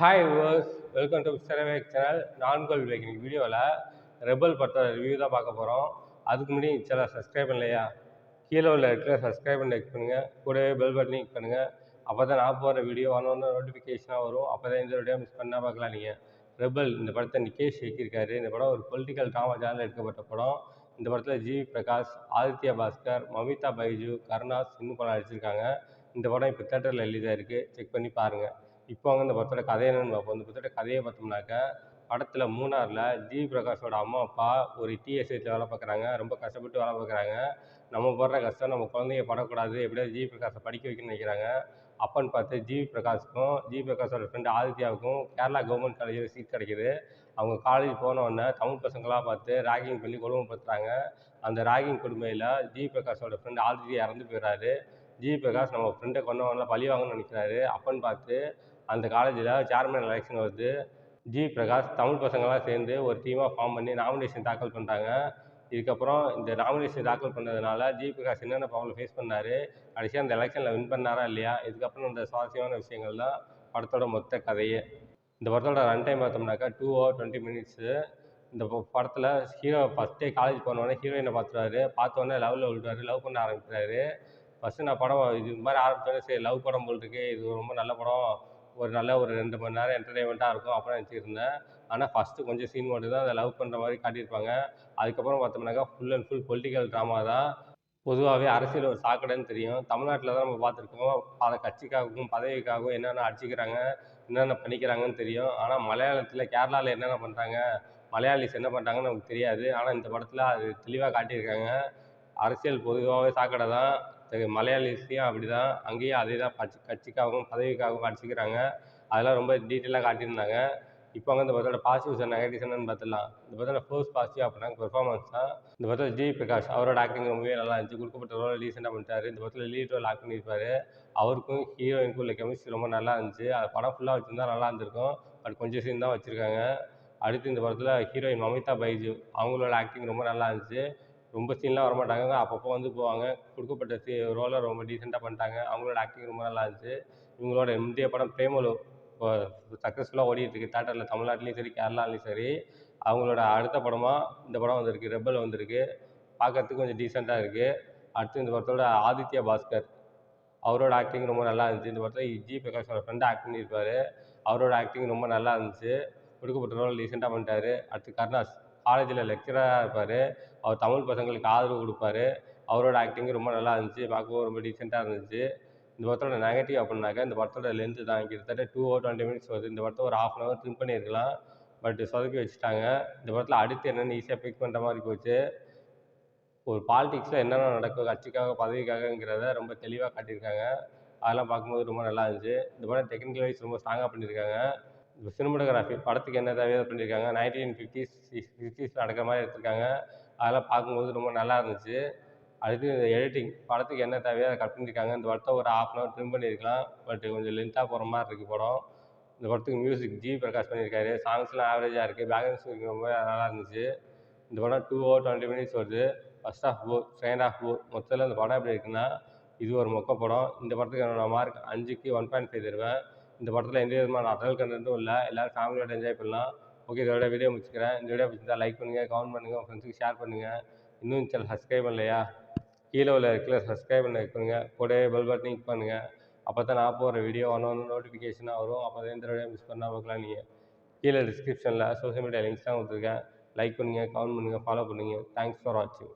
Hi viewers, welcome to mister channel. நான்கோல் இன்னைக்கு வீடியோவில் ரெபல் படத்தோட ரிவ்யூ தான் பார்க்க போகிறோம். அதுக்கு முன்னாடி சேனல் சப்ஸ்கிரைப் பண்ணலையா? கீழே உள்ள இருக்கிற சப்ஸ்கிரைப் பண்ணி கிளிக் பண்ணுங்கள். கூடவே பெல் பட்டனை கிளிக் பண்ணுங்கள். அப்போ தான் நான் போகிற வீடியோ ஒன்று நோட்டிஃபிகேஷனாக வரும். அப்போ தான் இந்த வீடியோ மிஸ் பண்ணால் பார்க்கலாம். நீங்கள் ரெபல் இந்த படத்தை நிகேஷ் இயக்கியிருக்காரு. இந்த படம் ஒரு பொலிட்டிக்கல் ட்ராமா சேனல் எடுக்கப்பட்ட படம். இந்த படத்தில் ஜி பிரகாஷ், ஆதித்யா பாஸ்கர், மமிதா பைஜு, கருணாஸ் இன்னும் படம் நடிச்சிருக்காங்க. இந்த படம் இப்போ தேட்டரில் ரிலீஸ் ஆகிருக்கு. செக் பண்ணி பாருங்கள். இப்போ அவங்க இந்த படத்தோட கதை என்னன்னு பார்ப்போம். இந்த படத்தோட கதையை பார்த்தோம்னாக்க, படத்தில் மூணாரில் ஜி பிரகாஷோட அம்மா அப்பா ஒரு டீ எஸ்டேட்டில் வேலை பார்க்குறாங்க. ரொம்ப கஷ்டப்பட்டு வேலை பார்க்குறாங்க. நம்ம படுற கஷ்டம் நம்ம குழந்தைங்க படக்கூடாது, எப்படியாவது ஜி பிரகாஷை படிக்க வைக்கணும்னு நினைக்கிறாங்க. அப்பன்னு பார்த்து ஜி பிரகாஷுக்கும் ஜி பிரகாஷோட ஃப்ரெண்டு ஆதித்யாவுக்கும் கேரளா கவர்மெண்ட் காலேஜில் சீட் கிடைக்கிது. அவங்க காலேஜ் போனோடனே தமிழ் பசங்களாக பார்த்து ராகிங் பண்ணி கொடுமைப்படுத்துகிறாங்க. அந்த ராகிங் கொடுமையில் ஜி பிரகாஷோட ஃப்ரெண்டு ஆதித்யா இறந்து போயிடுறாரு. ஜி பிரகாஷ் நம்ம ஃப்ரெண்டை கொண்டவங்கள பழி வாங்கணும்னு நினைக்கிறாரு. அப்பன்னு பார்த்து அந்த காலேஜில் சேர்மன் எலெக்ஷன் வருது. ஜி பிரகாஷ் தமிழ் பசங்களாம் சேர்ந்து ஒரு டீமாக ஃபார்ம் பண்ணி நாமினேஷன் தாக்கல் பண்ணுறாங்க. இதுக்கப்புறம் இந்த நாமினேஷன் தாக்கல் பண்ணதுனால ஜி பிரகாஷ் என்னென்ன ப்ராப்ளம் ஃபேஸ் பண்ணார், கடைசியாக அந்த எலெக்ஷனில் வின் பண்ணாரா இல்லையா, இதுக்கப்புறம் இந்த சுவாரஸ்யமான விஷயங்கள் தான் படத்தோட மொத்த கதையே. இந்த படத்தோட ரன் டைம் பார்த்தோம்னாக்கா 2 hours 20 minutes. இந்த படத்தில் ஹீரோ ஃபஸ்ட்டே காலேஜ் போனோடனே ஹீரோயினை பார்த்துருவாரு. பார்த்தோன்னே லவ்வில் விழுவாரு, லவ் பண்ண ஆரம்பிக்கிறாரு. ஃபஸ்ட்டு நான் படம் இது மாதிரி ஆரம்பித்தோடனே சரி லவ் படம் போல் இருக்கு, இது ரொம்ப நல்ல படம், ஒரு 2 மணி நேரம் என்டர்டெயின்மெண்ட்டாக இருக்கும் அப்படின்னு நினச்சிருந்தேன். ஆனால் ஃபஸ்ட்டு கொஞ்சம் சீன் மட்டும் தான் அதை லவ் பண்ணுற மாதிரி காட்டியிருப்பாங்க. அதுக்கப்புறம் பார்த்தோம்னாக்கா full and full political drama தான். பொதுவாகவே அரசியல் ஒரு சாக்கடைன்னு தெரியும். தமிழ்நாட்டில் தான் நம்ம பார்த்துருக்கோம். பல கட்சிக்காகவும் பதவிக்காகவும் என்னென்ன அடிச்சுக்கிறாங்க, என்னென்ன பண்ணிக்கிறாங்கன்னு தெரியும். ஆனால் மலையாளத்தில் கேரளாவில் என்னென்ன பண்ணுறாங்க, மலையாளிஸ் என்ன பண்ணுறாங்கன்னு நமக்கு தெரியாது. ஆனால் இந்த படத்தில் அது தெளிவாக காட்டியிருக்காங்க. அரசியல் பொதுவாகவே சாக்கடை தான். மலையாளிஸையும் அப்படி தான், அங்கேயும் அதே தான் கட்சிக்காகவும் பதவிக்காகவும் அடிச்சுக்கிறாங்க. அதெல்லாம் ரொம்ப டீட்டெயிலாக காட்டியிருந்தாங்க. இப்போ வந்து இந்த படத்தோட பாசிட்டிவ்ஸ் அண்ட் நெகட்டிவ்ஸ் என்னன்னு பார்த்துடலாம். இந்த படத்தோட ஃபர்ஸ்ட் பாசிட்டிவ் அப்படின்னா பெர்ஃபார்மன்ஸ் தான். இந்த படத்தில் ஜி பிரகாஷ் அவரோட ஆக்டிங் ரொம்பவே நல்லா இருந்துச்சு. கொடுக்கப்பட்ட ரோலை ரீசெண்டாக பண்ணிட்டாரு. இந்த படத்தில் லீட் ரோல் ஆக்ட் பண்ணியிருப்பாரு. அவருக்கும் ஹீரோயினுக்கும் உள்ள கெமிஸ்ட்ரி ரொம்ப நல்லா இருந்துச்சு. அது படம் ஃபுல்லாக வச்சுருந்தா நல்லா இருந்திருக்கும். பட் கொஞ்சம் சீன் தான் வச்சுருக்காங்க. அடுத்து இந்த படத்தில் ஹீரோயின் மமிதா பைஜு அவங்களோட ஆக்டிங் ரொம்ப நல்லா இருந்துச்சு. ரொம்ப சீன்லாம் வரமாட்டாங்க, அப்பப்போ வந்து போவாங்க. கொடுக்கப்பட்ட ரோலை ரொம்ப டீசெண்டாக பண்ணிட்டாங்க. அவங்களோட ஆக்டிங் ரொம்ப நல்லா இருந்துச்சு. இவங்களோட முந்தைய படம் பிரேமலு இப்போ சக்ஸஸ்ஃபுல்லாக ஓடிட்டுருக்கு தேட்டரில், தமிழ்நாட்டிலையும் சரி கேரளாலையும் சரி. அவங்களோட அடுத்த படமாக இந்த படம் வந்திருக்கு, ரெபல் வந்திருக்கு. பார்க்கறதுக்கு கொஞ்சம் டீசெண்டாக இருக்குது. அடுத்து இந்த படத்தோட ஆதித்யா பாஸ்கர் அவரோட ஆக்டிங் ரொம்ப நல்லா இருந்துச்சு. இந்த படத்தில் ஜி பிரகாஷோட ஃப்ரெண்டு ஆக்ட் பண்ணியிருப்பார். அவரோட ஆக்டிங் ரொம்ப நல்லா இருந்துச்சு. கொடுக்கப்பட்ட ரோல் டீசெண்டாக பண்ணிட்டாரு. அடுத்து கருணாஸ் காலேஜில் லெக்சராக இருப்பார். அவர் தமிழ் பசங்களுக்கு ஆதரவு கொடுப்பாரு. அவரோட ஆக்டிங் ரொம்ப நல்லா இருந்துச்சு. பார்க்கவும் ரொம்ப டீசெண்டாக இருந்துச்சு. இந்த படத்தோட நெகட்டிவ் அப்படின்னாக்கா இந்த படத்தோட லென்த்து தான். கிட்டத்தட்ட 2 hours 20 minutes வருது. இந்த படத்தை ஒரு 1/2 hour ட்ரிம் பண்ணியிருக்கலாம். பட் சொதப்பி வச்சுட்டாங்க. இந்த படத்தில் அடுத்து என்னென்னு ஈஸியாக பிக் பண்ணுற மாதிரி போச்சு. ஒரு பாலிடிக்ஸில் என்னென்ன நடக்கும், கட்சிக்காக பதவிக்காகங்கிறத ரொம்ப தெளிவாக காட்டியிருக்காங்க. அதெல்லாம் பார்க்கும்போது ரொம்ப நல்லா இருந்துச்சு. இந்த படம் டெக்னிக்கல் வைஸ் ரொம்ப ஸ்ட்ராங்காக பண்ணியிருக்காங்க. இப்போ சினிமாட்டோகிராஃபி படத்துக்கு என்ன தேவையோ பண்ணியிருக்காங்க. 1950s 60s நடக்கிற மாதிரி எடுத்திருக்காங்க. அதெல்லாம் பார்க்கும்போது ரொம்ப நல்லா இருந்துச்சு. அடுத்து எடிட்டிங் படத்துக்கு என்ன தேவையோ அதை கட் பண்ணியிருக்காங்க. இந்த படத்தை ஒரு 1/2 hour ட்ரிம் பண்ணியிருக்கலாம். பட் கொஞ்சம் லென்த்தாக போகிற மாதிரி இருக்குது படம். இந்த படத்துக்கு மியூசிக் ஜி பிரகாஷ் பண்ணியிருக்காரு. சாங்ஸ்லாம் ஆவரேஜாக இருக்குது. பேக்ரவுண்ட் மியூசிக் ரொம்ப நல்லா இருந்துச்சு. இந்த படம் 2 hours 20 minutes வருது. First half bore, second half bore. மொத்தத்தில் இந்த படம் எப்படி இருக்குன்னா, இது ஒரு மொக்க படம். இந்த படத்துக்கு என்னோட மார்க் 5க்கு 1.5 தருவேன். இந்த படத்தில் எந்த விதமான அடல் கண்டென்ட்டும் இல்லை. எல்லோரும் ஃபேமிலியோட என்ஜாய் பண்ணலாம். ஓகே, இதோட வீடியோ முடிச்சுக்கிறேன். இந்த வீடியோ பிடிச்சிருந்தா லைக் பண்ணுங்கள், கமெண்ட் பண்ணுங்கள், உங்கள் ஃப்ரெண்ட்ஸுக்கு ஷேர் பண்ணுங்கள். இன்னும் சேனல் சப்ஸ்கிரைப் பண்ணலையா? கீழே உள்ள இருக்கிற சப்ஸ்கிரைப் பண்ண வைக்கணுங்க. கூடவே பெல் பட்டன் கிளிக் பண்ணுங்கள். அப்போ தான் நான் போகிற வீடியோ ஒன்று நோட்டிஃபிகேஷனாக வரும். அப்போ தான் இந்த வீடியோ மிஸ் பண்ணால் பார்க்கலாம். நீங்கள் கீழே டிஸ்கிரிப்ஷனில் சோஷியல் மீடியா லிங்க்ஸ்லாம் கொடுத்துருக்கேன். லைக் பண்ணுங்கள், கமெண்ட் பண்ணுங்கள், ஃபாலோ பண்ணுங்கள். தேங்க்ஸ் ஃபார் வாட்சிங்.